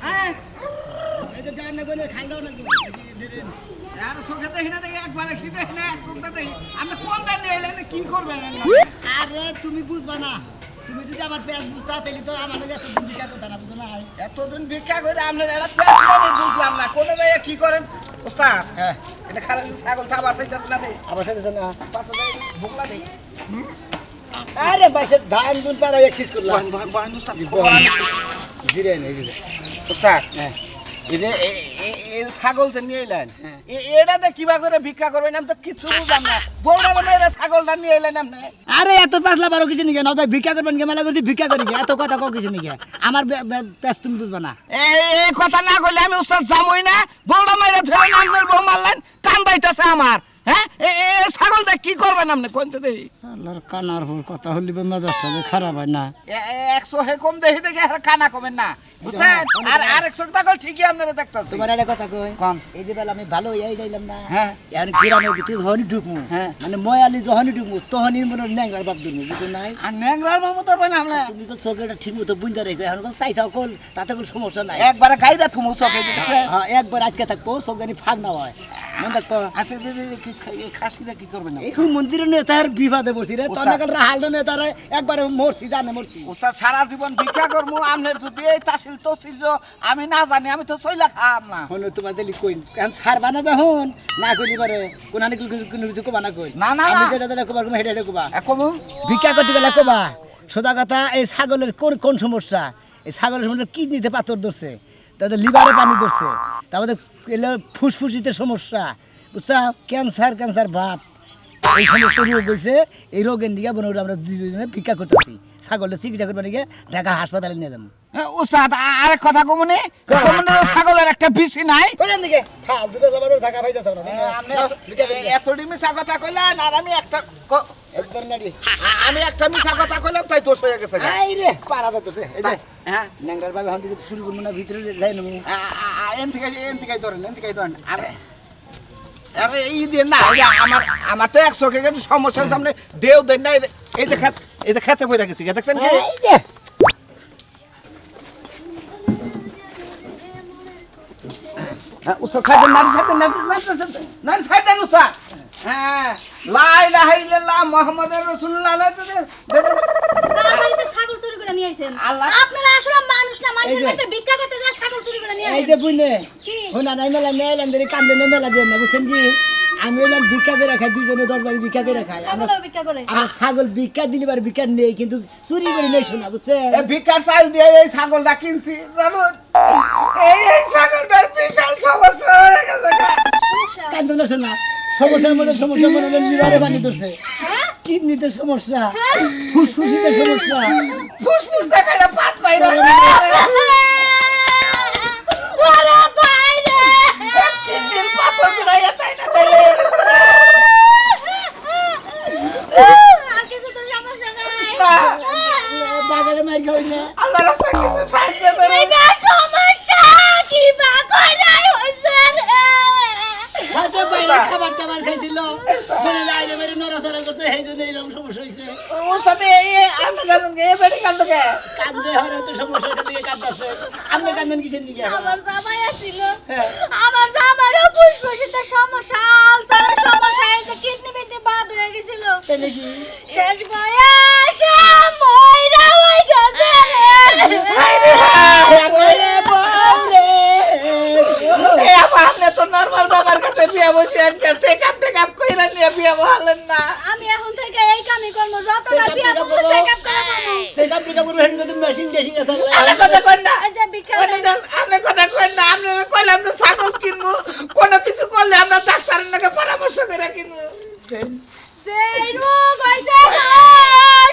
হ্যাঁ এই যে ডান না বলে খাল দাও না আর চোখে দেখি না দেখি একবারে কি দেখি না এক চোখটা দেখি আপনি কোনটা নিয়ে এলেন কি করবেন আরে তুমি বুঝবা না তুমি যদি আমার পেঁয়াজ বুঝতা তাহলে তো আমার কাছে এতদিন ভিক্ষা করতে না বুঝো না এতদিন ভিক্ষা করে আপনার একটা পেঁয়াজ আমি বুঝলাম না কোন জায়গায় কি করেন ওস্তাদ হ্যাঁ এটা খারাপ ছাগল খাবার চাইতেছে না আবার সাথে না পাঁচটা ভোগলা দেই আরে বাইসে ধান দুন পারা এক্সিস করলাম বহান ওস্তাদ জিরে নেই জিরে ওস্তাদ হ্যাঁ এই ছাগলটা নিয়ে এলেন এটাতে কিবা করে ভিক্ষা করবেন আমি তো কিছু বুঝলাম না বউটা মেয়েরা ছাগলটা নিয়ে এলেন আপনি আরে এত পাঁচলা বারো কিছু নিকে নয় ভিক্ষা করবেন কে মেলা করছি ভিক্ষা করি এত কথা কও কিছু নিকে আমার পেঁচ তুমি বুঝবা না এই কথা না কইলে আমি উস্তাদ জামই না বউটা মেয়েরা ধরে নামের বউ মারলেন কান্দাইতেছে আমার হ্যাঁ ছাগলটা কি করবেন আপনি কোনটা দেখি আল্লাহর কানার ফুল কথা হলি মেজাজটা যে খারাপ হয় না 100 হে কম দেখি দেখে আর কানা কমেন না বুঝছেন আর আরেক চোখ দেখো ঠিকই আপনারা দেখতেছেন তোমার একটা কথা কই কোন? এই যে বেলা আমি ভালো এই গাইলাম না হ্যাঁ। এখন গ্রামের ভিতরে যখনই ঢুকমু হ্যাঁ। মানে ময়ালি যখনই ঢুকমু তখনই মনে ন্যাংরার বাপ ধরমু বুঝো নাই আর ন্যাংরার মামতো পাবেন আপনি তুমি তো চোখেটা ঠিক মতো বুঝতে রেখো এখন চাইছাও কল তাতে কোনো সমস্যা নাই একবারে গাইরা থুমু চোখে দিতেছে হ্যাঁ একবার আটকে থাকবো চোখ জানি ফাঁক না হয় মনে থাকবো আচ্ছা এই খাসিটা কি করবেন এই খুব মন্দিরে নিয়ে তার বিবাদে বসি রে তখন রাহাল নিয়ে তার একবারে মরছি জানে মরছি উস্তাদ সারা জীবন ভিক্ষা করবো আপনার যদি এই তাসিল তসিল আমি না জানি আমি তো চইলা খাম না হনো তোমার দিলি কই কারণ ছাড় বানা দেখুন না কইলি পারে কোন কোনো কিছু কবা না কই না, না, আমি না। যেটা যেটা কবার হেঁটে হেঁটে কবা এখন ভিক্ষা করতে গেলে কবা সোজা কথা এই ছাগলের কোন কোন সমস্যা এই ছাগলের সমস্যা কিডনিতে পাথর ধরছে তাদের লিভারে পানি ধরছে তারপরে এলো ফুসফুসিতে সমস্যা বুঝছা ক্যান্সার ক্যান্সার ভাব এই সমস্ত রোগ হয়েছে এই রোগের দিকে বোন আমরা দুজনে ভিক্ষা করতেছি ছাগলের চিকিৎসা করবার দিকে ঢাকা হাসপাতালে নিয়ে যাবো উস্তাদ আরেক কথা কমনে কমনে ছাগলের একটা বিসি নাই কোন দিকে ফালতু বেজা বাবার ঢাকা ভাই যাচ্ছে না আপনি এতটি মিশা কথা কইলেন আর আমি একটা একদম নাড়ি আমি একটা মিশা কথা কইলাম তাই দোষ হয়ে গেছে গা। এই রে পাড়া যাচ্ছে এই যে হ্যাঁ ন্যাংরার ভাবে হান থেকে শুরু করবো না ভিতরে যাই নেবো এন থেকে ধরেন আরে এই দিয়ে না আমার তো 100 কে সমস্যা সামনে দেও দেন না এই যে খেতে বই রাখেছি দেখছেন কি উস্তাদ খাইতেন নারী খাইতেন উস্তাদ হ্যাঁ লা ইলাহা ইল্লাল্লাহ মুহাম্মাদুর রাসূলুল্লাহ বাড়িতে ছাগল চুরি করে নিয়ে আইছেন আল্লাহ। আপনারা আসলে মানুষ না মানুষের এই যে- বাড়িতে ভিক্ষা করতে যায় ছাগল চুরি করে নিয়ে এই আইছেন যে বুঝলে কি? হোনা নাই মেলা নেলাম ধরে কান্দে মেলা দেন না বুঝছেন কি আমি এলাম ভিক্ষা করে খাই দুজনে 10 বাড়ি ভিক্ষা করে খাই আমরা ছাগলও ভিক্ষা করে আমার ছাগল ভিক্ষা দিলে বার ভিক্ষা নেই কিন্তু চুরি করে নেই শোনা বুঝছেন এই ভিক্ষার চাল দিয়ে এই ছাগলটা কিনছি জানুন এই ছাগলটার বিশাল সমস্যা হয়ে গেছে গা। সমস্যা কান্দে না শোনা সমস্যার মধ্যে সমস্যা মনে হলেন লিভারে পানি ধরছে হ্যাঁ কিডনিতে সমস্যা ফুসফুসিতে সমস্যা ফুসফুস দেখাইলে পাত পাইরা ওরে বাইরে কিডনির পাথর গুড়াইয়া তাই না তাইলে আর কিছু তো সমস্যা নাই বাগারে মার খাই না আল্লাহ রাস্তা কিছু সাহায্য করে এইটা সমস্যা কি বা কইরাই হইছে রে হাতে বাইরে খাবার টাবার খাইছিল বলে লাইরে মেরে নড়াচড়া করছে এই জন্য এরকম সমস্যা হয়েছে ওর সাথে এই আমরা গেলাম এই বেড়ি কাল থেকে কান্দে হরে তো সমস্যাটা দিয়ে কান্দাছে আপনি কান্দেন কিসের নিকে আমার জামাই আছিল হ্যাঁ। আমার জামাইরও ফুসফুসিতে সমস্যা আলসারের সমস্যা এই যে কিডনি মিডনি বাদ হয়ে গেছিল তাহলে কি শেষ বয়সে মইরা হই গেছে ওরে বলে এই আপনি তো নরমাল বাবার কাছে বিয়ে বসে আনকে চেকআপ টেকআপ কইরা নিয়ে বিয়ে বহালেন না আমি এখন থেকে এই কামই করব যতটা বিয়া করব চেকআপ করে করব সেটা পিকা পুরো হেন কত মেশিন টেশিন আছে আরে কথা কই না এই যে বিখ্যাত আপনি কথা কই না আপনি কইলাম তো ছাগল কিনবো কোনো কিছু করলে আমরা ডাক্তারের নাকি পরামর্শ করে কিনবো সেই রোগ হইছে গো,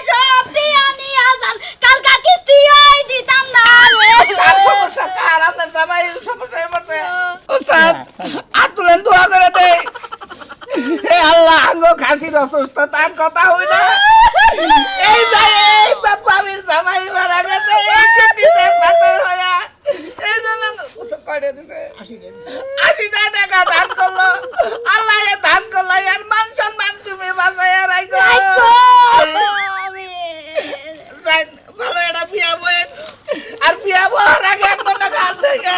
সবটি আনি আজান কালকা কিস্তি ওই দিতাম না কার রে সমস্যা কার আপনার জামাই সমস্যায় পড়ছে ওস্তাদ আতুলেন দোয়া করে দে হে আল্লাহ আঙ্গো খাসির অসুস্থ তার কথা হই না এই ভাই এই বাবার জামাই মারা গেছে এই কিডনিতে পাথর হইয়া এই জন্য ওসব কয়টা দিছে 80 টাকা দান করলো আল্লাহ এ দান করলো এর মান সম্মান তুমি বাঁচাইয়া রাখো আমি ভালো একটা বিয়া বই আর বিয়া বহার আগে এক মনে কাল থেকে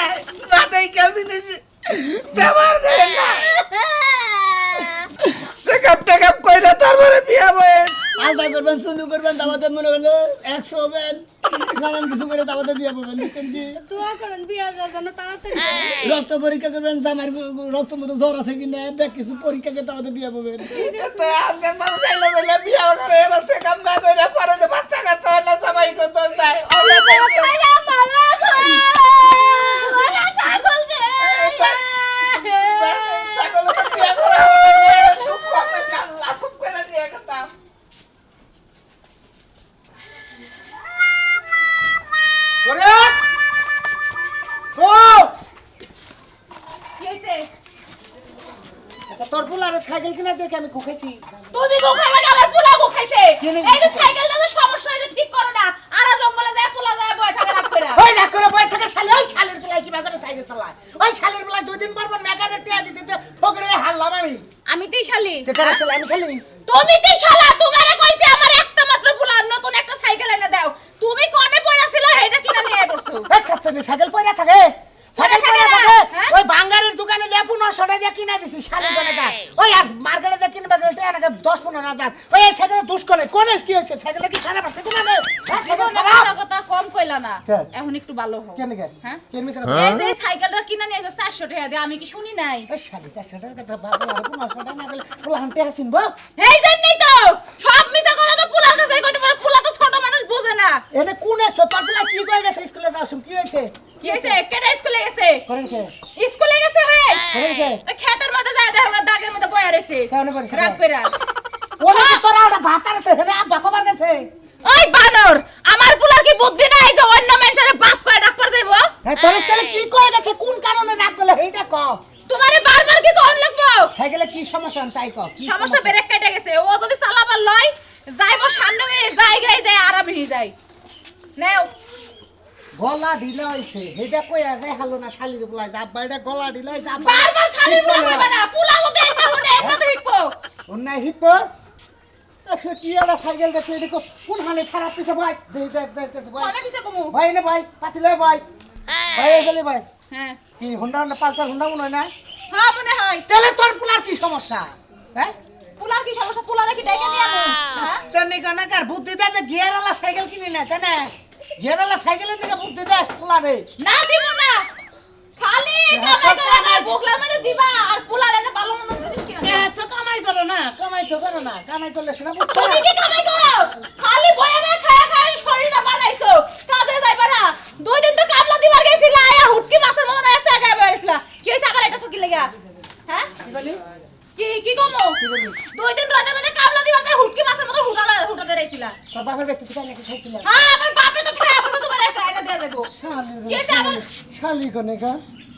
করবেন চুনু করবেন দাবাতে মনে হলো 100 হবেন নানান কিছু করে দাবাতে বিয়া করবেন নিতেন কি দোয়া করেন বিয়া যেন তাড়াতাড়ি রক্ত পরীক্ষা করবেন জামার রক্ত মতো জ্বর আছে কিনা ব্যাগ কিছু পরীক্ষা করে দাবাতে বিয়া করবেন তো আজকাল মানুষ আইলে বলে বিয়া করে এবার সে কাম না করে পরে যে বাচ্চা কাচ্চা হলে সবাই কত যায় ওরে কইরা মালা গো ওরে ছাগল রে ছাগল তো বিয়া করা হবে সব কথা কাল্লা সব করে দিয়ে কথা ওরে ও কি হইছে আচ্ছা তোর পোলারে সাইকেল কিনা দেখে আমি খুখাইছি তুমি গো খাইলা আমার পোলা গো খাইছে কি নাকি? এই যে সাইকেলটা তো সমস্যা হইছে ঠিক করো না আরা জঙ্গলে যায় পোলা যায় বয় থাকে রাখ কইরা ওই না করে বই থেকে শালি ওই শালের পোলাই কি করে সাইকেল চালায় ওই শালের পোলাই 2 দিন পর পর মেকানিক টিয়া দিতে ফকরে হারলাম আমি তুই শালি তে করে শালি আমি শালি তুমি তুই শালা তোমারে কইছে আমার একটা মাত্র পোলা নতুন একটা সাইকেল এনে দাও তুমি কোনে পড়াছিল হেটা কিনা নিয়ে পড়ছো এই খাচ্ছবি সাইকেল পয়রা থাকে সাইকেল থাকে পয়রা না, থাকে হ্যাঁ? ওই বাঙ্গারের দোকানে যা 1500 টাকা কিনা দিছি শালি কোনেটা ওই আর মার্কেটে যা কিনবা গেলতে এনাকে 10-15 হাজার ওই এই সাইকেল দুষ করে কোনে কি হইছে সাইকেলটা কি খারাপ আছে কোনে সাইকেল জীবনে খারাপ কথা কথা কম কইলা না কে? এখন একটু ভালো হও কেন কে হ্যাঁ কেন মিছা এই যে সাইকেলটা কিনা নিয়ে 400 টাকা দিয়ে আমি কি শুনি নাই এই শালি 400 টাকার কথা বাবা আর 1500 টাকা না বলে পোলা হানতে হাসিন বল এই জন্যই তো সব মিছা কথা তো পোলার কাছে কইতে পারে পোলা তো ছোট মানুষ বোঝে না এনে কোনে সতর পোলা কি কই গেছে স্কুলে যাওয়ার কি হইছে কি হইছে কেডা স্কুলে গেছে করে গেছে স্কুলে গেছে হ্যাঁ করে গেছে ওই ক্ষেতের মধ্যে যায় দেখো দাগের মধ্যে বয়া রইছে কেমনে করেছে রাগ কইরা ওরে কি তোরা ওটা ভাতার আছে হেনে আব্বা কবার গেছে ওই বানর আমার পোলার কি বুদ্ধি নাই যে অন্য মানুষের বাপ কয় ডাক্তার যাইবো হ্যাঁ তোর তেলে কি কই গেছে কোন কারণে রাগ করলে এইটা ক তোমারে বারবার কি কোন লাগবো সাইকেলে কি সমস্যা তাই ক কি সমস্যা ব্রেক কেটে গেছে ও যদি চালাবার লয় যাইবো সামনে জায়গায় যায় আরাম হয়ে যায় নাও গলা ঢিলা হইছে হেটা কই আগে হালো না শালির বলাই আব্বা এটা গলা ঢিলা হইছে আব্বা বারবার শালির বলা কইবা না পোলাও দেন না হনে এত তো হিকবো অন্যায় হিপ আচ্ছা কি একটা সাইকেল গেছে এটা কোন হালে খারাপ পিছে ভাই দেখ ভাই কোনে পিছে কমু ভাই না ভাই পাতিলে ভাই ভাই এসলে ভাই হ্যাঁ কি হোন্ডা পালসার হোন্ডা মনে হয় না হ্যাঁ মনে হয় তেলে তোর পোলার কি সমস্যা হ্যাঁ পোলার কি সমস্যা পোলারে কি ডাইকা নিয়ে আমু হ্যাঁ চন্নি কনাকার বুদ্ধি দে যে গিয়ারওয়ালা সাইকেল কিনি না তাই না গিয়ারওয়ালা সাইকেলের দিকে বুদ্ধি দে পোলারে না দিব না খালি কামাই করে না বুকলার মধ্যে দিবা আর পোলারে না ভালো মন্দ জিনিস কিনা তো কামাই করো না কামাই তো করো না কামাই করলে সেটা বুঝতে তুমি কি কামাই করো খালি বয়ে বয়ে খায়া খায়া শরীরটা বানাইছো কাজে যাইবা না 2 দিন তো কামলা দিবার গেছিলা আর হুটকি মাছের মতো না এসে আগে বেরিয়েছিলা কি হইছে আবার এটা সকি লাগা হ্যাঁ কি বলি কি কমো 2 দিন রোদের মধ্যে কামলা দিবার যায় হুটকি মাছের মতো হুটাতে রাইছিলা তোর বাপের ব্যক্তি থেকে নাকি খাইছিল হ্যাঁ আমার বাপে তো খায়া বসে তোমার একটা আইনা দেয়া যাবো কি হইছে আবার শালি কনেকা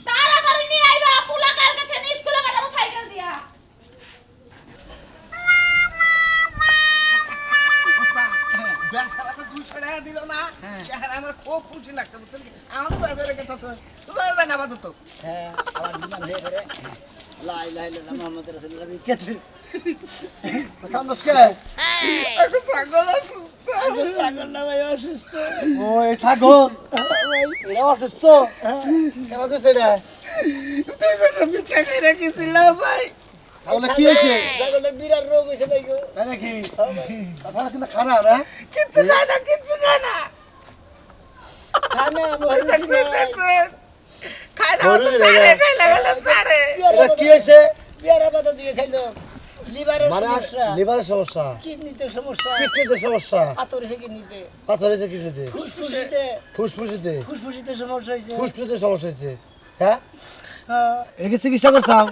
তাড়াতাড়ি নিয়ে আইবা পোলা কালকে থেকে স্কুলে পাঠাবো সাইকেল দিয়া বেচারা তো 200 টাকা দিল না চেহারা আমার খুব খুশি লাগতো বুঝছেন কি আমার বাজারে কথা শুনে শুধু হবে না বাদু তো হ্যাঁ আবার নিলাম হে করে লা ইলাহা ইল্লাল্লাহ মুহাম্মাদুর রাসূলুল্লাহ কেছে কান্দস কে একটা ছাগল ছাগল না ভাই অসুস্থ ও এই ছাগল এটা অসুস্থ কেন দিছে রে তুই তো ভিক্ষা করে গেছিল ভাই ছাগল কি হয়েছে ছাগলের বিরাট রোগ হইছে ভাই গো তাই নাকি তাহলে কিন্তু খারাপ না কিচ্ছু খায় না কিচ্ছু খায় না খানা মরুছি খায় না তো সাড়ে খাই লাগালে সাড়ে কি হইছে বিয়ারা পাতা দিয়ে খাইলো লিভারের সমস্যা লিভারের সমস্যা কিডনিতে সমস্যা কিডনিতে সমস্যা পাথর হইছে কিডনিতে পাথর হয়েছে কিডনিতে ফুসফুসিতে ফুসফুসিতে ফুসফুসিতে সমস্যা হইছে ফুসফুসিতে সমস্যা হয়েছে হ্যাঁ হ্যাঁ। এটা চিকিৎসা করছাও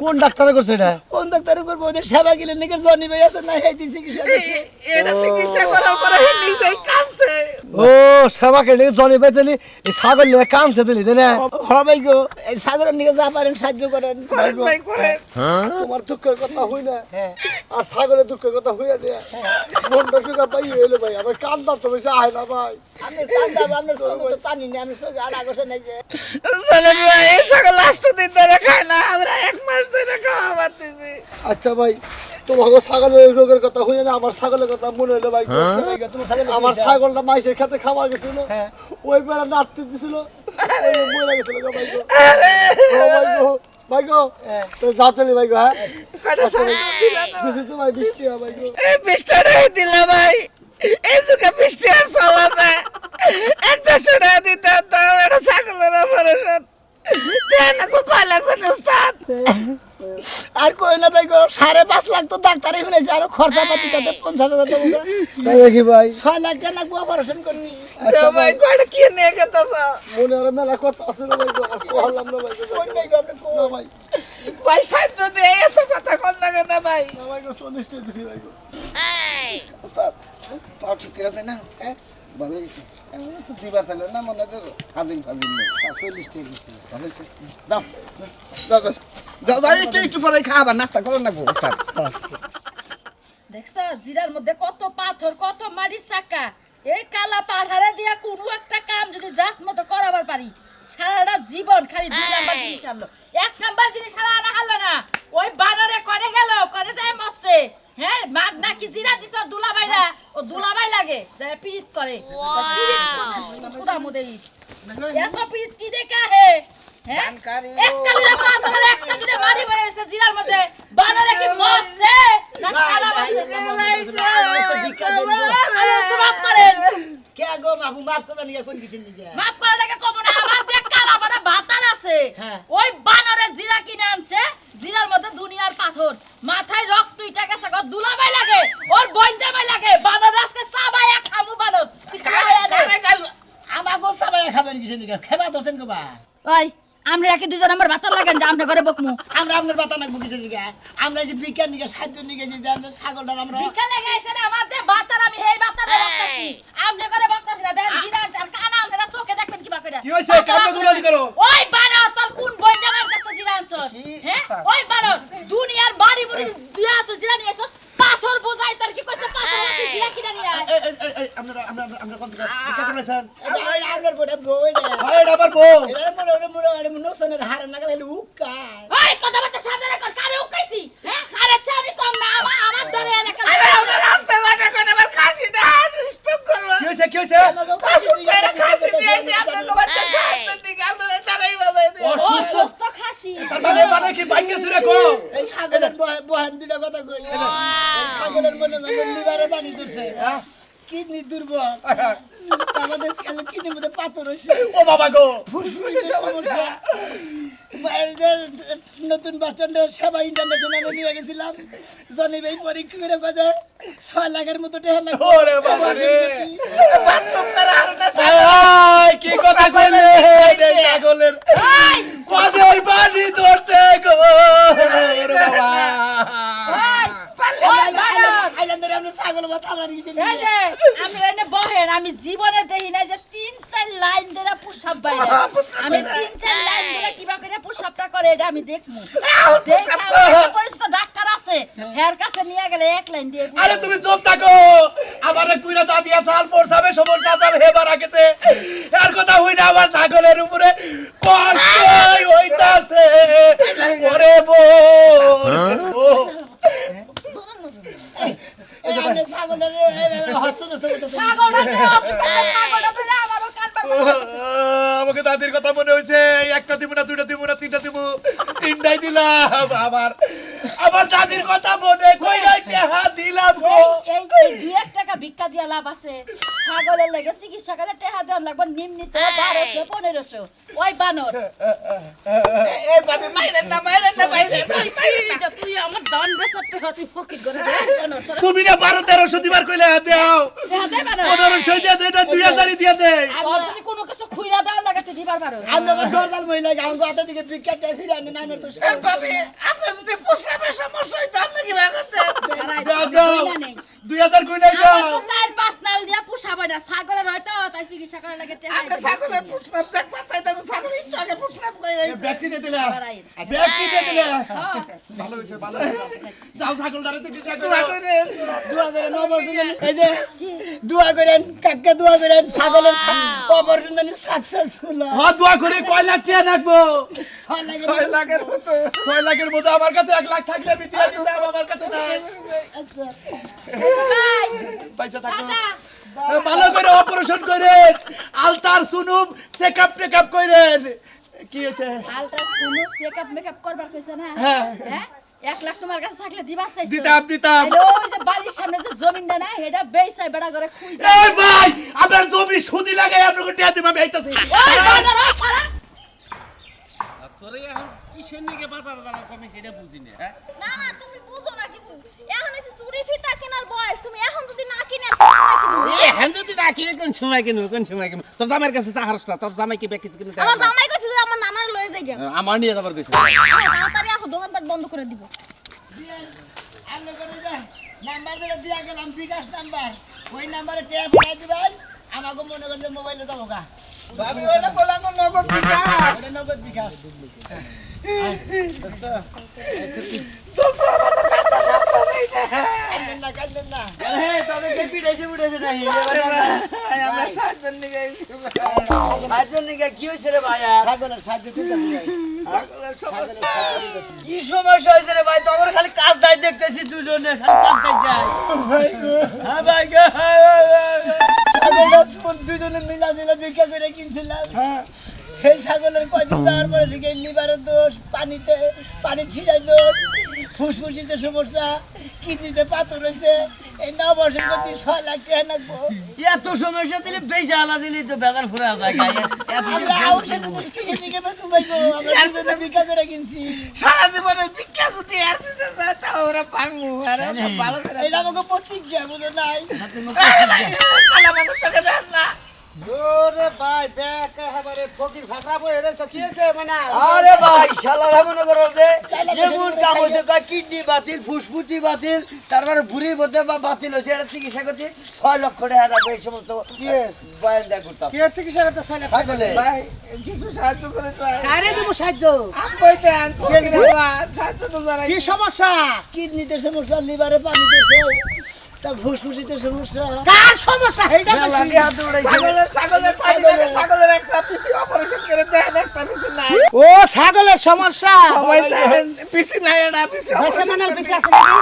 কোন ডাক্তারে করছে এটা কোন ডাক্তার করবো ওদের সেবা গেলেন নাকি জনি ভাই আছে না এই চিকিৎসা করছে এটা চিকিৎসা করার পরে নিজেই কাঁদছে ও সেবা কেটে জনি পাইতেলি এই ছাগল নিয়ে কাঁদছে দিলি তাই না হবে গো এই সাধারণ দিকে যা পারেন সাহায্য করেন ভাই করে তোমার দুঃখের কথা হই না আর ছাগলের দুঃখের কথা হইয়া দেয়া মনটা সুখা পাই হইলো ভাই আমার কান্দা তো বেশি আয় না ভাই আমি কান্দা আপনার সঙ্গে তো পানি নেই আমি সঙ্গে আর আগসে নাই যে সালেম ভাই এই ছাগল লাস্ট দিন ধরে খায় না আমরা 1 মাস ধরে খাওয়া পাচ্ছি আচ্ছা ভাই তোমাকে ছাগলের রোগের কথা হইয়া না আমার ছাগলের কথা মনে হলো ভাই আমার ছাগলটা মাইসের খেতে খাবার গেছিল ওই বেড়া নাচতে দিছিল মরে গেছিল গো ভাই গো আরে ও ভাই গো তো যাও চলি ভাই গো হ্যাঁ কয়টা ছাগল দিলা তো বেশি তো ভাই বৃষ্টি হয় ভাই গো এই 20 টাকা দিলা ভাই এই যুগে 20 টাকা চলা যায় 100 টাকা দিতে তো এটা ছাগলের অপারেশন দেন কয় লাগছে না উস্তাদ আর কই না ভাই গো 5.5 লাখ তো ডাক্তারে শুনেছে আর খরচা পাতি তাতে 50,000 টাকা তাই দেখি ভাই 6 লাখ টাকা লাগবে অপারেশন করতে তো ভাই কয়টা কি নিয়ে গেতাছ মনে আর মেলা কথা আছে ভাই গো আর কহলাম না ভাই গো কোন ভাই গো আপনি না ভাই ভাই সাহায্য দিয়ে এত কথা কোন লাগে না ভাই না ভাই গো 40 টাকা দিছি ভাই গো উস্তাদ পাও ঠিক করে দেয় না ভালো গেছে তো দিবার চাইল না মনে তো ফাজিল ফাজিল 40 টাকা দিছি ভালো হয়েছে যাও যাও যাও যাও একটু পরে খাবার নাস্তা করো না গো উস্তাদ দেখছ জিরার মধ্যে কত পাথর কত মাটি চাকা এই কালা পাহাড়ে দিয়া কোনো একটা কাম যদি জাত মতো করাবার পারি সারাটা জীবন খালি 2 নাম্বার জিনিস আনলো 1 নাম্বার জিনিস আর আনা হলো না ওই বানরে করে গেল করে যায় মরছে হ্যাঁ মাগ নাকি জিরা দিছ দুলাভাইরা ও দুলাভাই লাগে যায় পিরিত করে পিরিত কুড়া মধ্যে এত পিরিত কি দেখা হে হ্যাঁ একটা দিলে পাথর একটা দিলে মারি বেরিয়েছে জিরার মধ্যে বানরে কি মরছে না সারা মাফ করেন কে গো মাফু মাফ করবা নিয়ে কোন কিছু নিয়ে মাফ করার লাগে কব না আমার যে কালা বড় ভাতার আছে হ্যাঁ। ওই বানরে জিরা কিনে আনছে জিরার মধ্যে দুনিয়ার পাথর মাথায় রক্ত ইটা গেছে গো দুলাভাই লাগে ওর বোন জামাই লাগে বানর আজকে সাবায়া খামু বানর তুই খায়া দে আমাগো সবাই খাবেন কিছু নিয়ে খেবা দছেন গো বা ওই আমরা কি দুজন আমার ভাতার লাগেন যে আমরা ঘরে বকমু আমরা আপনার বাতা নাকবো কিছু নিয়ে আমরা যে বিজ্ঞান নিয়ে সাহায্য নিয়ে গেছি ছাগলটা আমরা বিকালে গেছে না আমার যে ভাতার আমি হেই ভাতার বকতাছি আমরা ঘরে বকতাছি না দেখেন জিরা আর কানা আমরা চোখে দেখবেন কিবা কইরা কি হইছে কামে দুলালি করো ওই বানর তোর কোন বোন জামাইর কাছে জিরা আনছস হ্যাঁ ওই বানর দুনিয়ার বাড়ি বুড়ি দুয়া তো জিরা নিয়ে আসছস পাথর বোঝাই তোর কি কইছে পাথর তুই জিরা কিনা নিয়ে আয় আমরা কোন দিকে কি করেছেন আগের বড় বই না ভাই এটা আমার বউ এটা মনে নোসনের হার নাগালে উকায় ওই কথা বলতে সাবধানে কর কারে উকাইছি হ্যাঁ আরে আচ্ছা আমি কম না আমার দলে এলাকা আরে আমরা রাস্তা লাগা করে আমার খাসি না স্টপ করো কি হইছে আমাগো কাছে দিয়ে খাসি দিয়েছি আপনার তোমার সাহায্য দিকে আপনারা তারাই বাজাই দিও অসুস্থ খাসি মানে কি বাইকে ছুরে কো এই ছাগলের বহান দুটা কথা কই এই ছাগলের মনে লিভারে পানি ধরছে কিডনি দুর্বল আমাদের কিডনির মধ্যে পাথর হইছে ও বাবা গো ফুসফুসের সমস্যা নতুন বাস স্ট্যান্ডের সেবা ইন্টারন্যাশনালে নিয়ে গেছিলাম জনি ভাই পরীক্ষা করে কথা 6 লাখের মতো টাকা লাগবে ওরে বাবা রে বাথরুম করা আর না এই কি কথা কইলে এই ছাগলের কদে ওই বাড়ি ধরছে গো ওরে বাবা ওই বানর আইল্যান্ডের আমরা ছাগল মাথা মারি গেছি এই যে আমি এনে বহেন আমি জীবনে দেখি না যে 3-4 লাইন ধরে পুশআপ বাইরে আমি 3-4 লাইন ধরে কিবা করে পুশআপটা করে এটা আমি দেখমু পরিচিত ডাক্তার আছে হের কাছে নিয়ে গেলে 1 লাইন দিয়ে আরে তুমি চুপ থাকো আমারে কুইরা দাদিয়া চাল পড়ছাবে সমস্যা চাল হেবা রাখেছে এর কথা হই না আমার ছাগলের উপরে কষ্ট হইতাছে ওরে বোন ও এই আমরা ছাগলের হস্তনস্ত করতেছি ছাগলটা যে অসুখ আছে ছাগলটা তো আমারও কান পাকা আমাকে দাদির কথা মনে হইছে একটা দিব না দুইটা দিব না তিনটা দিব তিনটাই দিলাম আমার দাদির কথা মনে কইরা টেহা দিলাম গো এই 2 টাকা ভিক্ষা দিয়া লাভ আছে ছাগলের লাগে চিকিৎসা করে টেহা দেন লাগবে নিম্নিত 1200-1500 ওই বানর এই বাবা মাইরেন না মাইরেন তুই সিরিজ তুই আমার দান বেচতে হতি ফকির করে দে বানর তোর তুমি না 12-1300 দিবার কইলে দাও টেহা দে বানর 1500 দিয়ে দে না 2000 দিয়ে দে আর যদি কোনো কিছু খুইলা দেওয়ার লাগে তুই দিবার পারো আমরা দরজাল মহিলা গান গাতে দিকে বিকেটে ফিরে আনে নামের তো এই বাবা আপনার যদি প্রস্রাবের সমস্যা হয় তো আপনি কি ভাবছেন দাও দাও 2000 কই নাই দাও আমার তো 4-5 নাল দিয়া পুষাবে না ছাগলের হয়তো তাই চিকিৎসা করে লাগে টেহা আপনি ছাগলের প্রস্রাব দেখবার চাইতেন ছাগল একটু আগে প্রস্রাব করে ব্যক্তি দিয়ে দিলা ব্যক্তি দিয়ে দিলা ভালো হইছে ভালো যাও ছাগলটারে চিকিৎসা করো দোয়া করেন অপারেশন এই যে দোয়া করেন কাকা দোয়া করেন ছাগলের অপারেশন জানি সাকসেসফুল হ্যাঁ দোয়া করে কয় লাখ টাকা রাখবো 6 লাখের 6 লাখের মতো 6 লাখের মধ্যে আমার কাছে 1 লাখ থাকলে আমি দিয়ে দিতাম আমার কাছে নাই বাই পয়সা থাকো টাটা ভালো করে অপারেশন করেন, আলতার সুনুম চেকআপ টেকআপ করেন। কি হয়েছে? আল্ট্রাসাউন্ড চেকআপ মেকআপ করবার কইছে না? হ্যাঁ। হ্যাঁ 1 লাখ তোমার কাছে থাকলে দিবা চাইছো? দিতাম। তাহলে ওই যে বাড়ির সামনে যে জমিনটা না হেডা বেচাই বেড়া করে খুই যায়। এই ভাই, আপনার জমি সুদি লাগাই আপনাকে টিয়া দিম, আমি আইতাছি। ওই বাজার ওই পাড়া। তোরে এখন কিসের নিকে বাজার দাঁড়া কমে সেটা বুঝি না। হ্যাঁ না না তুমি বুঝো না কিছু। এখন এসে চুরি ফিতা কেনার বয়স, তুমি এখন যদি না কিনে আর কোন সময় কিনবে? এখন যদি না কিনে কোন সময় কিনবো তোর জামাইয়ের কাছে চাহারসটা, তোর জামাই কি কিছু কিনে দেয়? আমার জামাই কইছে যে আমার নানার লয়ে যাই গে। আমার নিয়ে যাবার কইছে। তাড়াতাড়ি আসো, দোকানপাট বন্ধ করে দিব। আলো করে দে নাম্বার যেটা দিয়া গেলাম বিকাশ নাম্বার, ওই নাম্বারে টেয়া পাঠাই দিবেন। আমাকে মনে করেন যে মোবাইলে যাবো গা, ভাবি ওটা বলাঙ্গ নগদ বিকাশ। ওটা নগদ বিকাশ। দোস্ত কাঁদেন না কাঁদেন না। তাদেরকে পিটাইছে উঠেছে নাকি আমরা সাতজন নিয়ে গেছি সাতজন নাকি কি হয়েছে রে ভাইয়া ছাগলের সাহায্য তুলতে হবে। কি সমস্যা হয়েছে রে ভাই তখন খালি কাজ দায় দেখতেছি দুজনে খালি কাঁদতে চাই হ্যাঁ ভাই গো ছাগলটা দুজনে মিলা দিলে ভিক্ষা করে কিনছিলাম। এই ছাগলের কয়দিন যাওয়ার পরে থেকে লিভারের দোষ, পানি ছিটাই দোষ, ফুসফুসিতে সমস্যা, কিডনিতে পাথর হয়েছে। এই 9 বছর প্রতি 6 লাখ টাকা লাগবো। এত সমস্যা দিলে বেশি আলা দিলি তো বেজার ফুরা যায় আমরা আউশের জিনিস কিনে দিকে বেতন পাইবো, আমরা দুজনে ভিক্ষা করে কিনছি। সারা জীবনের বিকাশ যদি আর পিছে যায় তা ওরা ভাঙবো আর ওরা ভালো করে এটা আমাকে প্রতিজ্ঞা বুঝে নাই। আরে ভাই, কালা মানুষটাকে দেন না। ওরে ভাই ব্যাক এবারে ফকির ফাকরা বই এসে কি হয়েছে মানে আরে ভাই শালারা মনে করো যে এমন কাম হয়েছে কয় কিডনি বাতিল ফুসফুটি বাতিল তারপরে ভুঁড়ি বোধে বা বাতিল হয়েছে এটা চিকিৎসা করতে 6 লক্ষ টাকা লাগবে এই সমস্ত বয়ান দেয়া করতাম কি হচ্ছে চিকিৎসা করতে চাইলে ছাগলে ভাই কিছু সাহায্য করে ভাই। আরে দেবো সাহায্য। আমি কইতে আন ফকির আবার সাহায্য তো জানাই। কি সমস্যা? কিডনিতে সমস্যা, লিভারে পানি দিয়েছে, তা ফুসফুসিতে সমস্যা। কার সমস্যা এটা? লাঠি হাত উড়াইছে ছাগলের একটা পিসি অপারেশন করে দেন, একটা পিসি নাই। ও ছাগলের সমস্যা। সবাই দেন পিসি নাই, এটা পিসি অপারেশন করে পিছে আছে নাকি?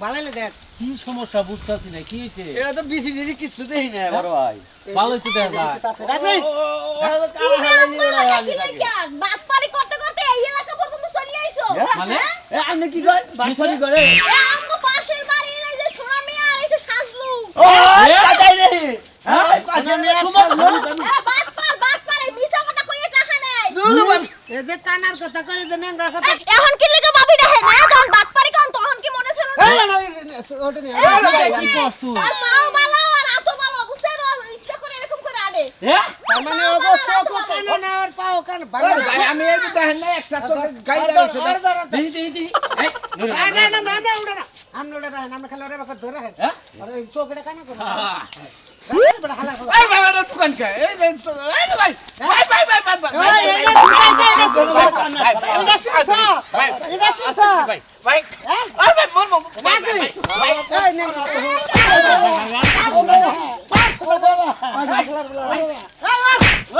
ভালাইলে দেখ। কি সমস্যা বুঝতাছি না কি হইছে? এটা তো বিসি ডিসি কিছু দেই না বড় ভাই ভালো হইছে দেখা যায়। বাটপারি করতে করতে এই এলাকা পর্যন্ত চলে আইছো। মানে আপনি কি করেন বাটপারি করে এ আমগো পাশের বাড়ির এই যে সোনা মিয়া আর এই যে সাজলু। ও তাই রে হ্যাঁ পাশে নিয়ে আসো। এরা বাটপার এই মিছা কথা কইয়ে টাকা নেয়। এই যে কানার কথা কই যে নেংরার কথা। এখন কি লাগা ভাবি ডাহে না যখন বাটপারি কোন তখন কি মনে ছিল না? ওটা নিয়ে কি কষ্ট তুই? আর পাও ভালো আর হাতও ভালো বুঝছেন ইচ্ছা করে এরকম করে আনে। হ্যাঁ মানে অবস্থা কো কানা না আর পাও কান ভালো। ভাই আমি এই দেখেন না একটা চোখে গাইলা গেছে। দেহি এই না উড়া না। আমরা উড়া না, আমরা খালি ওরে বাকর ধরে রাখেন। হ্যাঁ? আরে চোখটা কানা করো। বড় হালা করো। এই ভাই এটা দোকান কে? এই ভাই ভাই এটা সিসা। এটা সিসা। ভাই আরে ভাই মন মন এই নেংরা তো।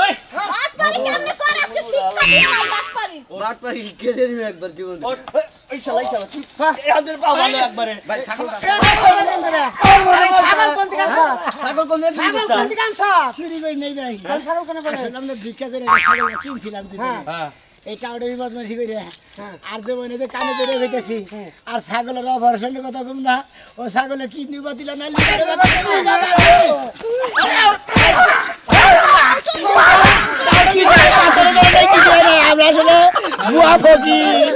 ওই বাটপারি কেমনে করে আজকে শিক্ষা দিয়ে আমার বাটপারি। বাটপারি শিখে দেরি একবার জীবন এই চালাই চালা তুই এদের পা ভালো একবারে ভাই ছাগল ছাগল কোন দিকে আছে? ছাগল কোন দিকে ছাগল দিছা কোন দিকে আছে? চুরি করে নেই ভাই। ছাগল কোনে বলে? আমরা ভিক্ষা করে ছাগল কিনছিলাম দুজনে। হ্যাঁ এটা ওটা বদমাশি করে আর দেবনে যে কানে ধরে হইতেছি আর ছাগলের অপারেশনের কথা কম না, ও ছাগলের কিডনি বাতিল না লিভারে বাতিল। আমরা আসলে বুয়া ফকির।